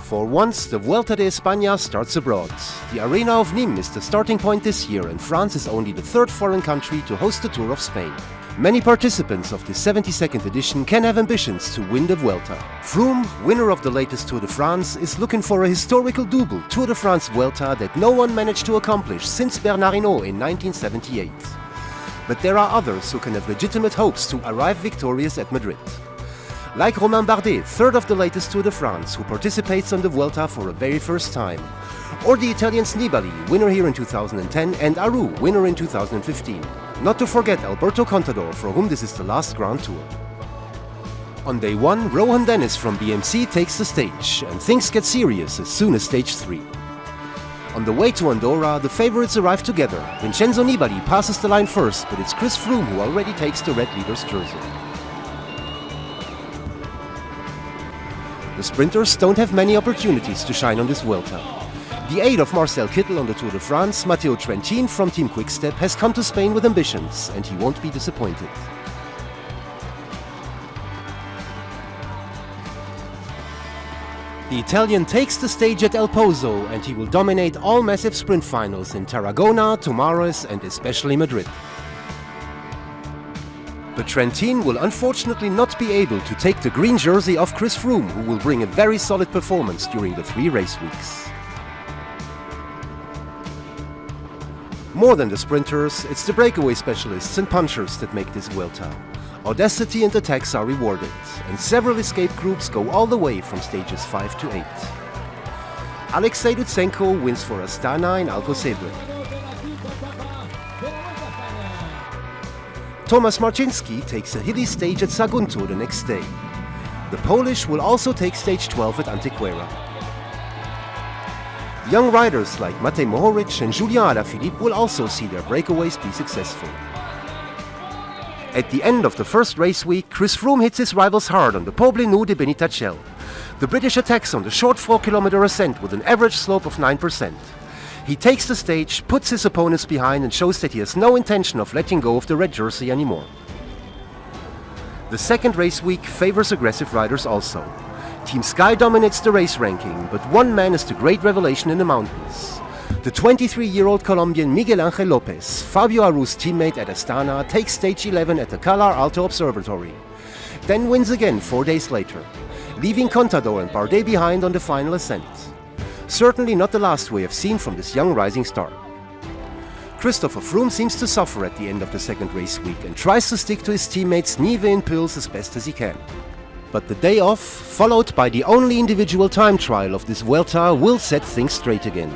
For once, the Vuelta de España starts abroad. The Arena of Nîmes is the starting point this year, and France is only the third foreign country to host the Tour of Spain. Many participants of the 72nd edition can have ambitions to win the Vuelta. Froome, winner of the latest Tour de France, is looking for a historical double Tour de France Vuelta that no one managed to accomplish since Bernard Hinault in 1978. But there are others who can have legitimate hopes to arrive victorious at Madrid. Like Romain Bardet, third of the latest Tour de France, who participates on the Vuelta for a very first time. Or the Italians Nibali, winner here in 2010, and Aru, winner in 2015. Not to forget Alberto Contador, for whom this is the last Grand Tour. On day 1, Rohan Dennis from BMC takes the stage, and things get serious as soon as stage 3. On the way to Andorra, the favorites arrive together. Vincenzo Nibali passes the line first, but it's Chris Froome who already takes the red leader's jersey. The sprinters don't have many opportunities to shine on this Vuelta. The aid of Marcel Kittel on the Tour de France, Matteo Trentin from Team Quickstep has come to Spain with ambitions, and he won't be disappointed. The Italian takes the stage at El Pozo, and he will dominate all massive sprint finals in Tarragona, Tomares, and especially Madrid. But Trentin will unfortunately not be able to take the green jersey of Chris Froome, who will bring a very solid performance during the 3 race weeks. More than the sprinters, it's the breakaway specialists and punchers that make this Vuelta. Audacity and attacks are rewarded, and several escape groups go all the way from stages 5 to 8. Alexei Lutsenko wins for Astana in Alcocebre. Tomasz Marcinski takes a hilly stage at Sagunto the next day. The Polish will also take stage 12 at Antequera. Young riders like Matej Mohoric and Julien Alaphilippe will also see their breakaways be successful. At the end of the first race week, Chris Froome hits his rivals hard on the Poblet Nou de Benitachell. The British attacks on the short 4-kilometer ascent with an average slope of 9%. He takes the stage, puts his opponents behind, and shows that he has no intention of letting go of the red jersey anymore. The second race week favors aggressive riders also. Team Sky dominates the race ranking, but one man is the great revelation in the mountains. The 23-year-old Colombian Miguel Angel Lopez, Fabio Aru's teammate at Astana, takes stage 11 at the Calar Alto Observatory. Then wins again 4 days later, leaving Contador and Bardet behind on the final ascent. Certainly not the last we have seen from this young rising star. Christopher Froome seems to suffer at the end of the second race week and tries to stick to his teammates Nive and Pils as best as he can. But the day off, followed by the only individual time trial of this Vuelta, will set things straight again.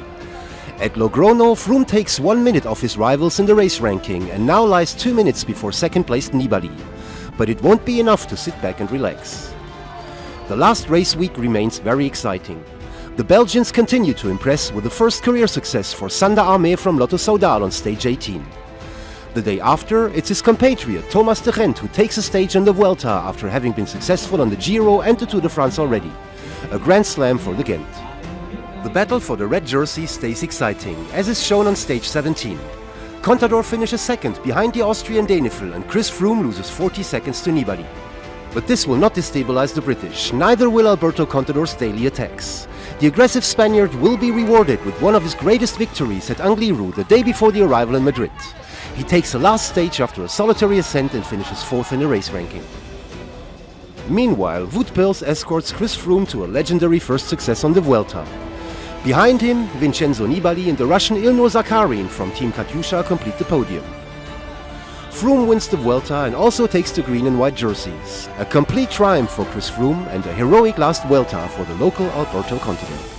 At Logrono, Froome takes 1 minute off his rivals in the race ranking and now lies 2 minutes before second-placed Nibali. But it won't be enough to sit back and relax. The last race week remains very exciting. The Belgians continue to impress with the first career success for Sander Armé from Lotto Soudal on stage 18. The day after, it's his compatriot Thomas de Gendt who takes a stage on the Vuelta after having been successful on the Giro and the Tour de France already. A grand slam for the Ghent. The battle for the red jersey stays exciting, as is shown on stage 17. Contador finishes second behind the Austrian Denifl, and Chris Froome loses 40 seconds to Nibali. But this will not destabilize the British, neither will Alberto Contador's daily attacks. The aggressive Spaniard will be rewarded with one of his greatest victories at Angliru the day before the arrival in Madrid. He takes the last stage after a solitary ascent and finishes 4th in the race ranking. Meanwhile, Wout Poels escorts Chris Froome to a legendary first success on the Vuelta. Behind him, Vincenzo Nibali and the Russian Ilnur Zakarin from Team Katyusha complete the podium. Froome wins the Vuelta and also takes the green and white jerseys. A complete triumph for Chris Froome and a heroic last Vuelta for the local Alberto Contador.